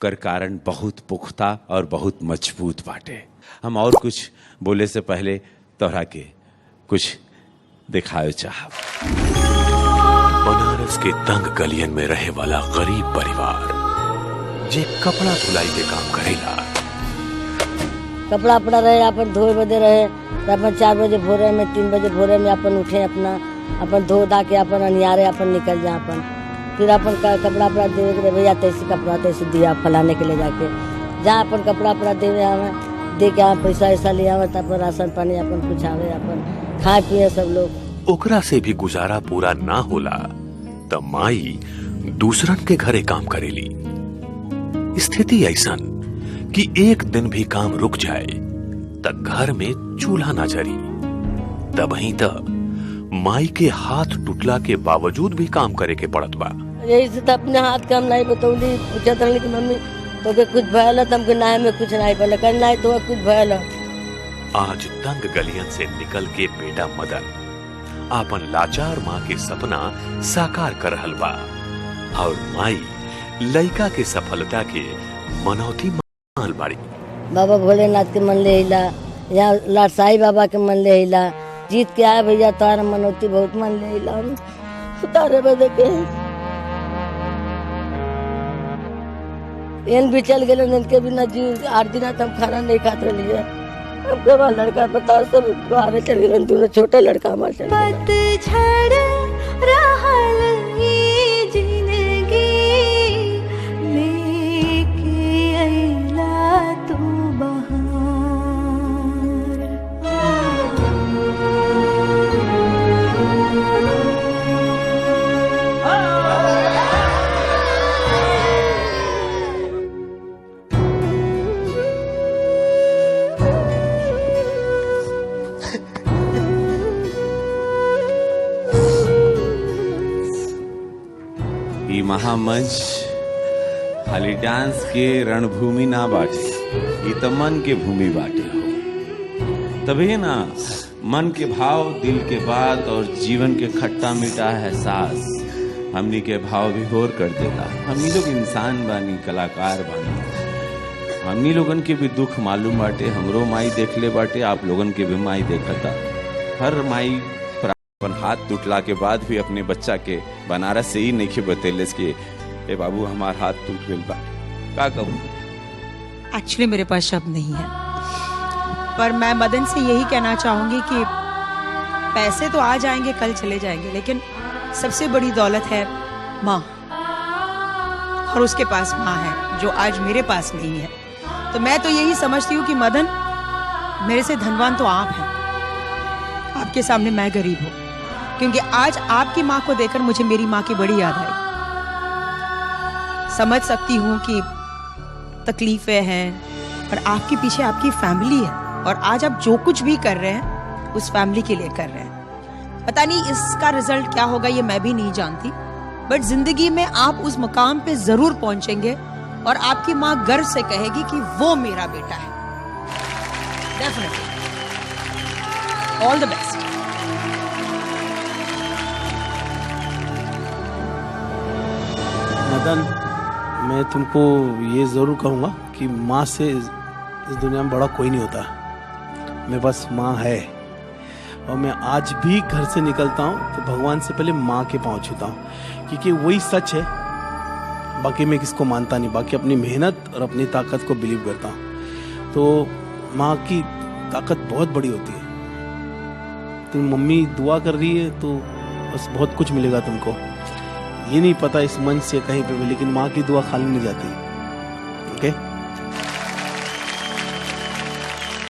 कर कारण बहुत पुख्ता और बहुत मजबूत बाटे। हम और कुछ बोले से पहले तोहरा के कुछ दिखायो चाहब। बनारस के तंग गलियन में रहे वाला गरीब परिवार जे कपड़ा धुलाई के काम करेला। कपड़ा अपना रहे अपन धोए बदे रहे तो अपन 4 बजे भोरे में 3 बजे भोरे में अपन उठे, अपना अपन धो धा के अपन अनियारे अपन निकल जाए, अपन फिर अपन कपड़ा अपना देवे के भैया तैसे कपड़ा तैसे दिया फलाने के ले जाके जहाँ अपन कपड़ा अपना देवे आवे, दे के पैसा ऐसा ले आवे, तब राशन पानी अपन कुछ आवे, अपन खाए पिए सब लोग। ओकरा से भी गुजारा पूरा ना होला त माई दूसरन के घरे काम करेली। स्थिति ऐसन कि एक दिन भी काम रुक जाए त घर में चूल्हा ना जरी, तब ही त माई के हाथ टूटला के बावजूद भी काम करे के पड़त बा। यही से तो अपने हाथ काम नहीं बतौली, पूछत रहली कि मम्मी तो के कुछ भयल तुमके नाय में कुछ नहीं पड़े, कर नहीं तो कुछ भयल। आज तंग गलियन से निकल के बेटा मदन आपन लाचार माँ के सपना साकार कर रहल बा और माई लइका के सफलता के मनौती मान बाड़ी। बाबा भोलेनाथ के मन ले हिला, यहाँ लाटसाई बाबा के मन ले हिला, जीत के आए भैया तारा मनौती बहुत मन ले हिला, तारे बदे के इन भी चल गए, इनके बिना जीव 8 दिन हम खाना नहीं खाते लिए। हमके वहाँ लड़का बता सब बाहर चल गए, दोनों छोटा लड़का हमारे चल गए। महामंच खाली डांस के रणभूमि ना बाटे, ये तो मन के भूमि बाटे हो। तभी ना मन के भाव, दिल के बात और जीवन के खट्टा मीठा एहसास हमनी के भाव विभोर कर देता। हमनी लोग इंसान बानी, कलाकार बानी, हमनी लोगन के भी दुख मालूम बाटे। हमरो माई देख ले बाटे, आप लोगन के भी माई देखता। हर माई अपन हाथ टूटला के बाद भी अपने बच्चा के बनारस से ही नहीं बतेलेस कि ए बाबू हमार हाथ टूट गइल बा, का कहूं। एक्चुअली मेरे पास शब्द नहीं है, पर मैं मदन से यही कहना चाहूंगी कि पैसे तो आ जाएंगे, कल चले जाएंगे, लेकिन सबसे बड़ी दौलत है माँ, और उसके पास माँ है जो आज मेरे पास नहीं है। तो मैं तो यही समझती हूँ कि मदन मेरे से धनवान तो आप हैं, आपके सामने मैं गरीब हूँ, क्योंकि आज आपकी माँ को देखकर मुझे मेरी माँ की बड़ी याद आई। समझ सकती हूँ कि तकलीफें हैं, पर आपके पीछे आपकी फैमिली है, और आज आप जो कुछ भी कर रहे हैं उस फैमिली के लिए कर रहे हैं। पता नहीं इसका रिजल्ट क्या होगा, ये मैं भी नहीं जानती, बट जिंदगी में आप उस मुकाम पे जरूर पहुंचेंगे और आपकी माँ गर्व से कहेगी कि वो मेरा बेटा है। डेफिनेटली। ऑल द बेस्ट। मदन, मैं तुमको ये ज़रूर कहूँगा कि माँ से इस दुनिया में बड़ा कोई नहीं होता। मेरे पास माँ है, और मैं आज भी घर से निकलता हूँ तो भगवान से पहले माँ के पाँव छूता हूँ, क्योंकि वही सच है। बाकी मैं किसको मानता नहीं, बाकी अपनी मेहनत और अपनी ताकत को बिलीव करता हूँ। तो माँ की ताकत बहुत बड़ी होती है। तुम मम्मी दुआ कर रही है तो बस बहुत कुछ मिलेगा तुमको। ये नहीं पता इस मंच से कहीं पे भी, लेकिन माँ की दुआ खाली नहीं जाती। ओके?